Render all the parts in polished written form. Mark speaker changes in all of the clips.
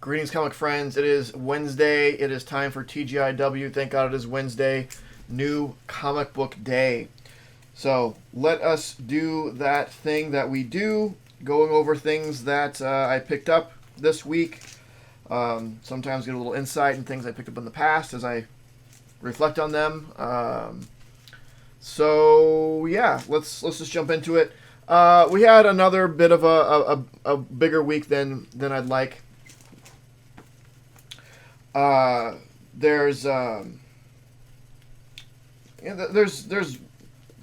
Speaker 1: Greetings, comic friends. It is Wednesday. It is time for TGIW. Thank God it is Wednesday. New comic book day. So let us do that thing that we do, going over things that I picked up this week. Sometimes get a little insight in things I picked up in the past as I reflect on them. So yeah, let's just jump into it. We had another bit of a bigger week than I'd like. There's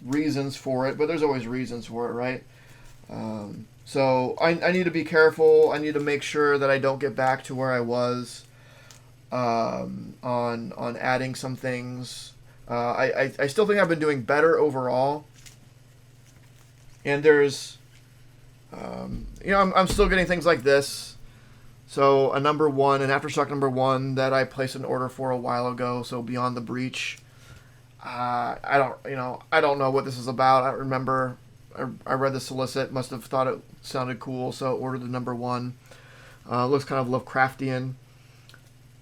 Speaker 1: reasons for it, but there's always reasons for it, right? So I need to be careful. I need to make sure that I don't get back to where I was on adding some things. I still think I've been doing better overall, and there's I'm still getting things like this. So a number one, an Aftershock number one that I placed an order for a while ago. So Beyond the Breach. I don't know what this is about. I don't remember. I read the solicit. Must have thought it sounded cool, so ordered the number one. Looks kind of Lovecraftian.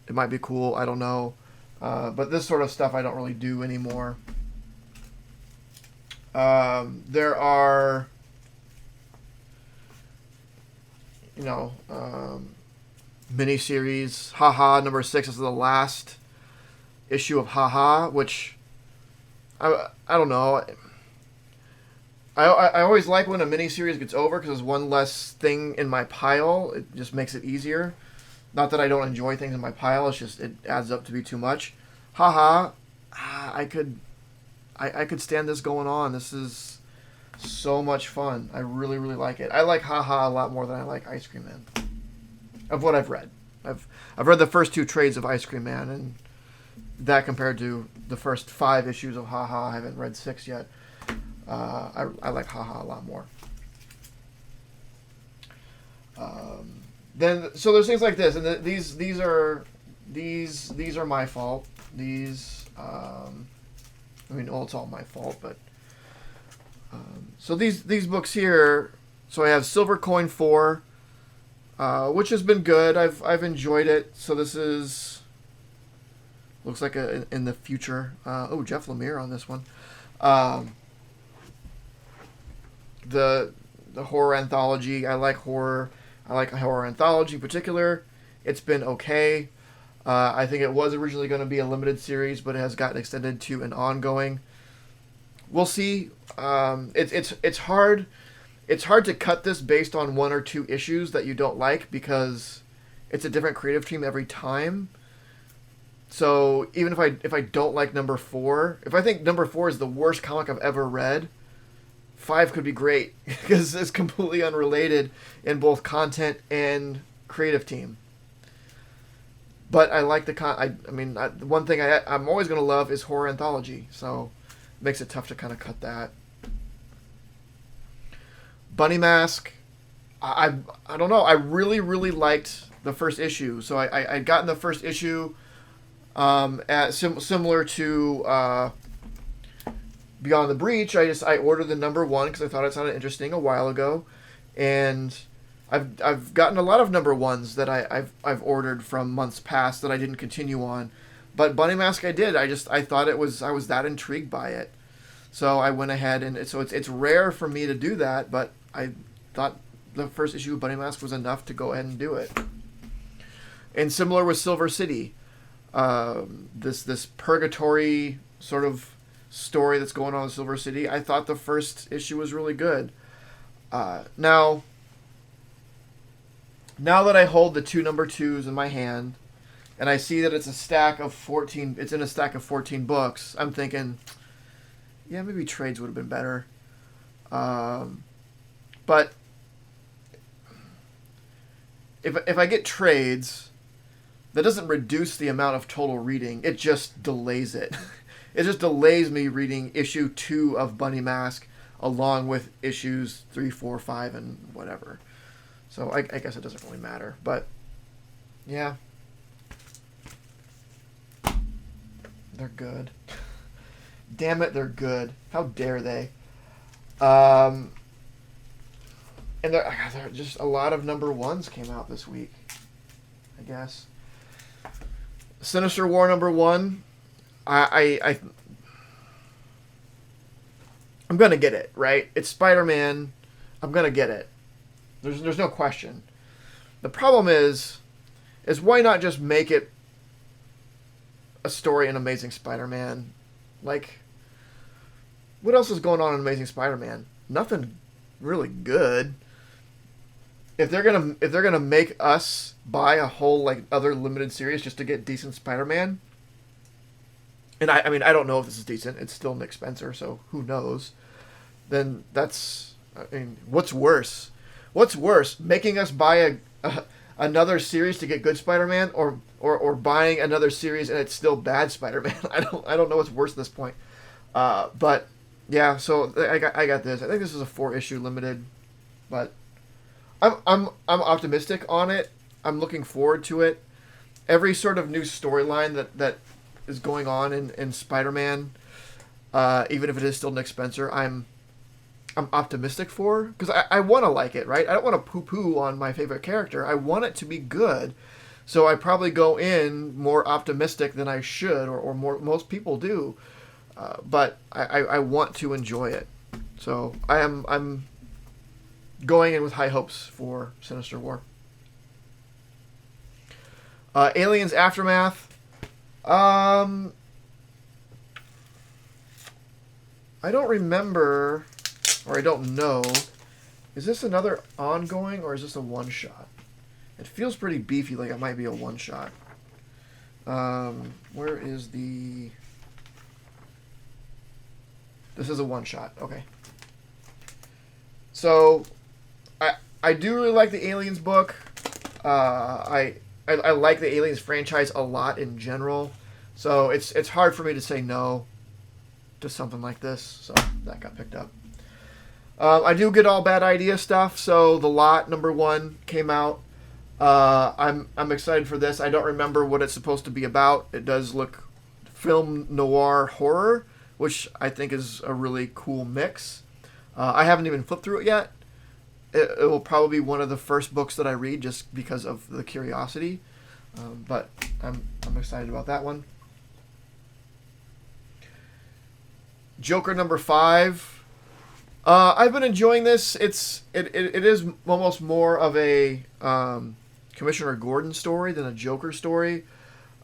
Speaker 1: It might be cool. I don't know. But this sort of stuff I don't really do anymore. There are, miniseries. Haha, number 6 is the last issue of Haha, which I don't know. I always like when a miniseries gets over because there's one less thing in my pile. It just makes it easier. Not that I don't enjoy things in my pile. It's just it adds up to be too much. Haha, I could stand this going on. This is so much fun. I really like it. I like Haha a lot more than I like Ice Cream Man. Of what I've read, I've read the first 2 trades of Ice Cream Man, and that compared to the first 5 issues of Haha, I haven't read 6 yet. I like Haha a lot more. So there's things like this, and these are my fault. It's all my fault, but so these books here. So I have Silver Coin 4. Which has been good. I've enjoyed it. So this looks like in the future. Jeff Lemire on this one. The horror anthology. I like horror. I like horror anthology in particular. It's been okay. I think it was originally going to be a limited series, but it has gotten extended to an ongoing. We'll see. It's hard. It's hard to cut this based on 1 or 2 issues that you don't like because it's a different creative team every time. So even if I don't like number 4, if I think number 4 is the worst comic I've ever read, 5 could be great because it's completely unrelated in both content and creative team. But I like the one thing I'm always going to love is horror anthology, so it makes it tough to kind of cut that. Bunny Mask, I don't know. I really liked the first issue. So I'd gotten the first issue similar to Beyond the Breach. I ordered the number 1 because I thought it sounded interesting a while ago, and I've gotten a lot of number 1s that I've ordered from months past that I didn't continue on, but Bunny Mask I did. I thought I was that intrigued by it. So I went ahead and it's rare for me to do that, but I thought the first issue of Bunny Mask was enough to go ahead and do it. And similar with Silver City, this purgatory sort of story that's going on in Silver City. I thought the first issue was really good. Now that I hold the 2 number 2s in my hand, and I see that it's a stack of 14. It's in a stack of 14 books. I'm thinking, yeah, maybe trades would have been better. But if I get trades, that doesn't reduce the amount of total reading. It just delays it. It just delays me reading issue 2 of Bunny Mask along with issues 3, 4, 5, and whatever. So I guess it doesn't really matter. But yeah, they're good. Damn it, they're good. How dare they? And there just a lot of number 1s came out this week. I guess. Sinister War #1. I'm gonna get it, right? It's Spider-Man. I'm gonna get it. There's no question. The problem is why not just make it a story in Amazing Spider-Man? Like, what else is going on in Amazing Spider-Man? Nothing really good. If they're gonna make us buy a whole like other limited series just to get decent Spider-Man, and I mean I don't know if this is decent. It's still Nick Spencer, so who knows? Then that's, I mean, what's worse? What's worse, making us buy another series to get good Spider-Man, or buying another series and it's still bad Spider-Man? I don't know what's worse at this point. But yeah, so I got this. I think this is a 4-issue limited, but I'm optimistic on it. I'm looking forward to it. Every sort of new storyline that is going on in Spider-Man, even if it is still Nick Spencer, I'm optimistic for, because I want to like it, right? I don't want to poo-poo on my favorite character. I want it to be good. So I probably go in more optimistic than I should, or more most people do. But I want to enjoy it. So I'm going in with high hopes for Sinister War. Aliens Aftermath. I don't remember, or I don't know. Is this another ongoing, or is this a one-shot? It feels pretty beefy, like it might be a one-shot. Where is the... This is a one-shot. Okay. So, I do really like the Aliens book. I like the Aliens franchise a lot in general. So it's hard for me to say no to something like this. So that got picked up. I do get All Bad Idea stuff. So The Lot #1 came out. I'm excited for this. I don't remember what it's supposed to be about. It does look film noir horror, which I think is a really cool mix. I haven't even flipped through it yet. It will probably be one of the first books that I read just because of the curiosity. But I'm excited about that one. Joker #5. I've been enjoying this. It is almost more of a Commissioner Gordon story than a Joker story.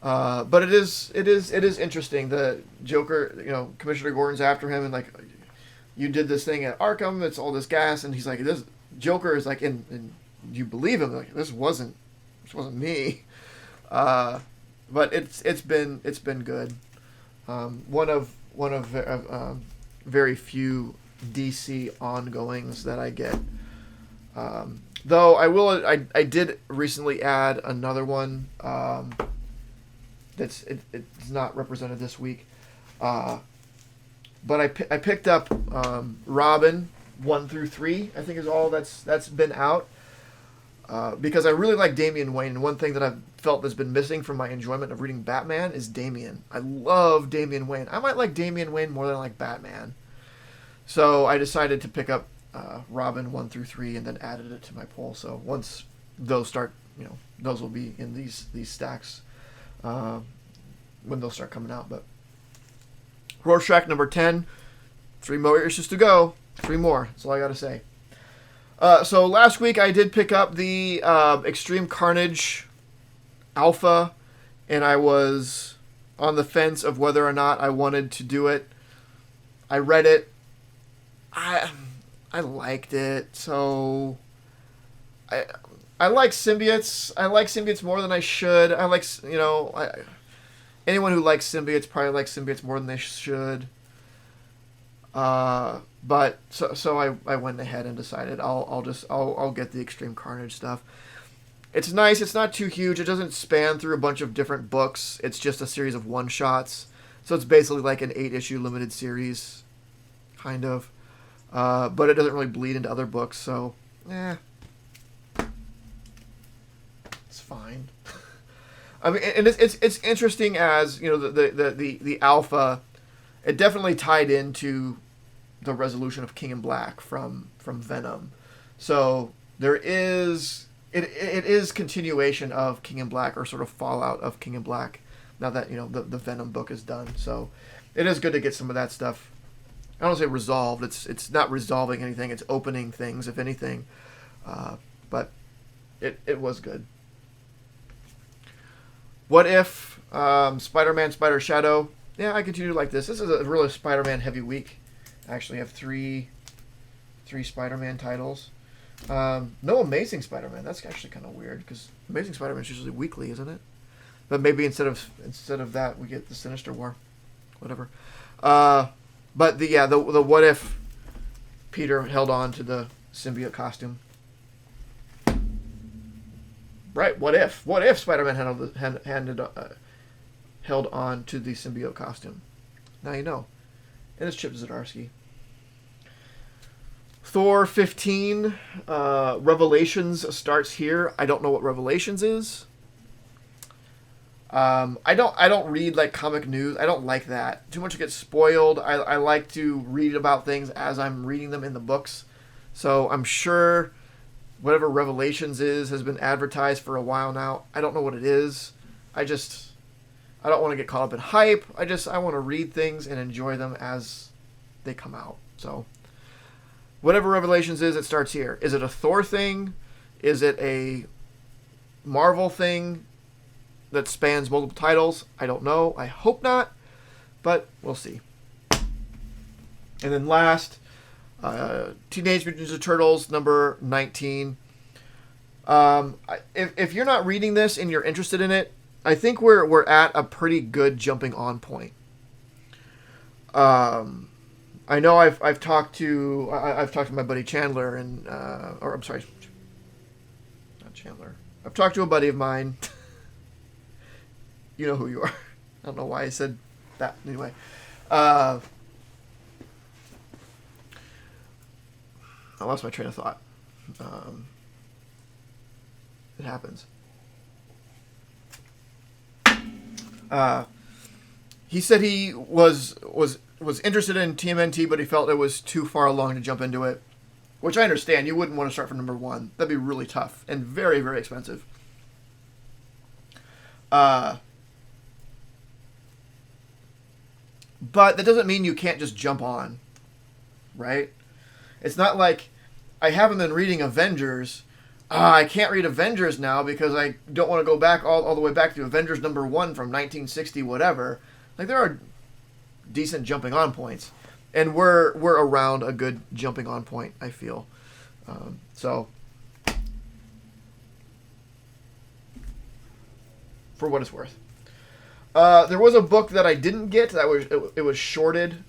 Speaker 1: But it is interesting. The Joker, Commissioner Gordon's after him, and like, you did this thing at Arkham. It's all this gas, and he's like, this Joker is like, and you believe him? Like, this wasn't me. But it's been good. One of very few DC ongoings that I get. Though I did recently add another one. It's not represented this week. But I picked up Robin 1 through 3. I think is all that's been out. Because I really like Damian Wayne, and one thing that I've felt that's been missing from my enjoyment of reading Batman is Damian. I love Damian Wayne. I might like Damian Wayne more than I like Batman. So I decided to pick up Robin 1 through 3 and then added it to my poll. So once those start, those will be in these stacks when those start coming out. But Rorschach #10, 3 more issues to go. 3 more. That's all I got to say. So last week I did pick up the Extreme Carnage Alpha, and I was on the fence of whether or not I wanted to do it. I read it. I liked it. So I like symbiotes. I like symbiotes more than I should. I like, anyone who likes symbiotes probably likes symbiotes more than they should. But so I went ahead and decided I'll get the Extreme Carnage stuff. It's nice. It's not too huge. It doesn't span through a bunch of different books. It's just a series of one-shots. So it's basically like an 8-issue limited series, kind of. But it doesn't really bleed into other books. So, it's fine. I mean, and it's interesting as the Alpha. It definitely tied into the resolution of King in Black from Venom. So there is it is continuation of King in Black, or sort of fallout of King in Black. Now that the Venom book is done, so it is good to get some of that stuff. I don't say resolved. It's not resolving anything. It's opening things, if anything. But it was good. What If, Spider-Man, Spider Shadow. Yeah, I continue to like this. This is a really Spider-Man heavy week. I actually have three Spider-Man titles. No Amazing Spider-Man. That's actually kind of weird because Amazing Spider-Man is usually weekly, isn't it? But maybe instead of that, we get the Sinister War, whatever. But the What If Peter held on to the symbiote costume. Right? What if Spider-Man held on to the symbiote costume? Now you know. And it's Chip Zdarsky. Thor 15, Revelations starts here. I don't know what Revelations is. I don't read like comic news. I don't like that. Too much gets spoiled. I like to read about things as I'm reading them in the books. So I'm sure whatever Revelations has been advertised for a while now. I don't know what it is. I don't want to get caught up in hype. I want to read things and enjoy them as they come out. So whatever Revelations is, it starts here. Is it a Thor thing? Is it a Marvel thing that spans multiple titles? I don't know. I hope not, but we'll see. And then last, Teenage Mutant Ninja Turtles number 19. If you're not reading this and you're interested in it, I think we're at a pretty good jumping on point. I know I've talked to my buddy Chandler or I'm sorry, not Chandler. I've talked to a buddy of mine. You know who you are. I don't know why I said that. Anyway. I lost my train of thought. It happens. He said he was interested in TMNT, but he felt it was too far along to jump into it. Which I understand. You wouldn't want to start from number 1. That'd be really tough and very, very expensive. But that doesn't mean you can't just jump on, right? It's not like I haven't been reading Avengers. I can't read Avengers now because I don't want to go back all the way back to Avengers number 1 from 1960 whatever. Like, there are decent jumping on points, and we're around a good jumping on point, I feel. So for what it's worth. There was a book that I didn't get that was shorted.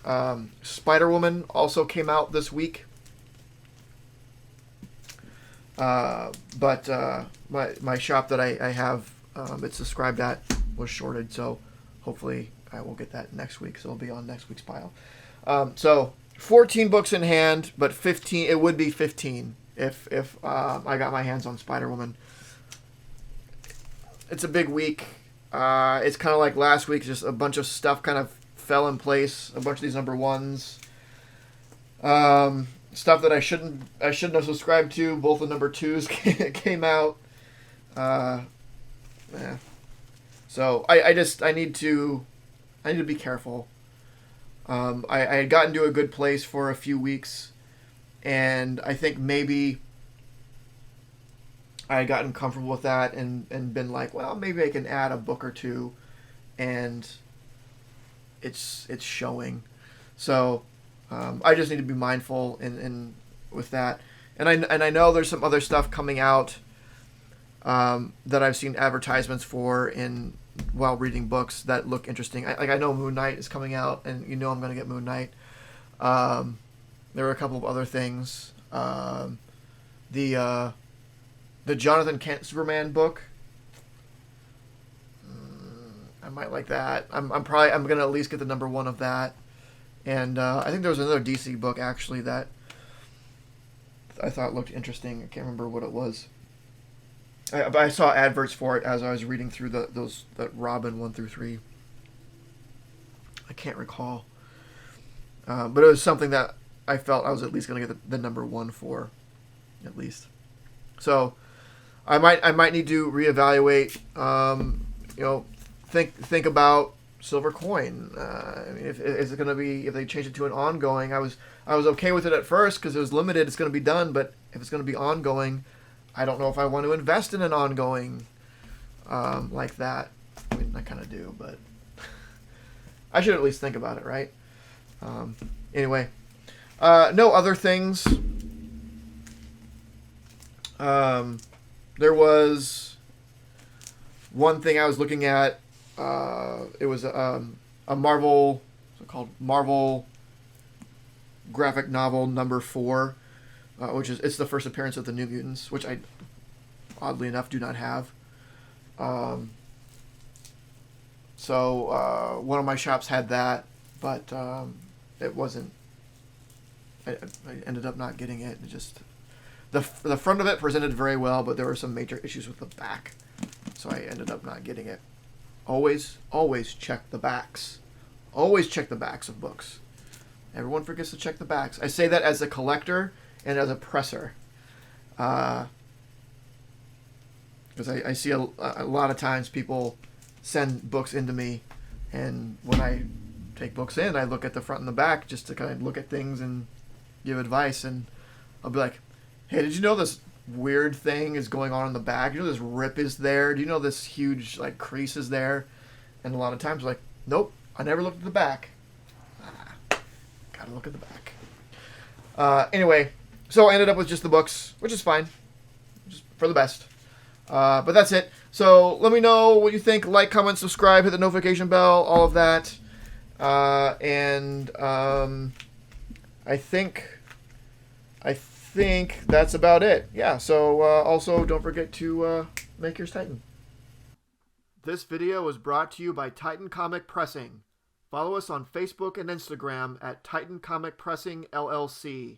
Speaker 1: Spider-Woman also came out this week. But my shop that I have it's subscribed at was shorted, so hopefully I will get that next week. So it'll be on next week's pile. So 14 books in hand, but 15. It would be 15 if I got my hands on Spider-Woman. It's a big week. It's kind of like last week, just a bunch of stuff kind of fell in place. A bunch of these number 1s. Stuff that I shouldn't have subscribed to. Both the number 2s came out. Yeah. So I need to be careful. I had gotten to a good place for a few weeks, and I think maybe I had gotten comfortable with that and been like, well, maybe I can add a book or two, and it's showing. So I just need to be mindful in with that. And I know there's some other stuff coming out that I've seen advertisements for while reading books that look interesting. I know Moon Knight is coming out, and I'm going to get Moon Knight. There are a couple of other things. The Jonathan Kent Superman book. I might like that. I'm going to at least get the number 1 of that. And I think there was another DC book actually that I thought looked interesting. I can't remember what it was. I saw adverts for it as I was reading through that Robin 1 through 3. I can't recall. But it was something that I felt I was at least going to get the number 1 for, at least. So I might need to reevaluate. You know, think about Silver Coin. I mean, if is it going to be, if they change it to an ongoing? I was okay with it at first because it was limited. It's going to be done, but if it's going to be ongoing, I don't know if I want to invest in an ongoing like that. I mean, I kind of do, but I should at least think about it, right? Anyway, no other things. There was one thing I was looking at. It was a Marvel, what's it called? Marvel graphic novel number 4, which is, it's the first appearance of the New Mutants, which I, oddly enough, do not have. So one of my shops had that, but it wasn't. I ended up not getting it. It just the front of it presented very well, but there were some major issues with the back, so I ended up not getting it. Always check the backs. Always check the backs of books. Everyone forgets to check the backs. I say that as a collector and as a presser, because I see a lot of times people send books into me, and when I take books in, I look at the front and the back just to kind of look at things and give advice, and I'll be like, hey, did you know this weird thing is going on in the back? You know this rip is there? Do you know this huge like crease is there? And a lot of times like, nope, I never looked at the back. Gotta look at the back. Anyway, so I ended up with just the books, which is fine, just for the best. But that's it. So let me know what you think. Like, comment, subscribe, hit the notification bell, all of that. And I think that's about it. Yeah, so also don't forget to make yours Titan. This video was brought to you by Titan Comic Pressing. Follow us on Facebook and Instagram at Titan Comic Pressing LLC.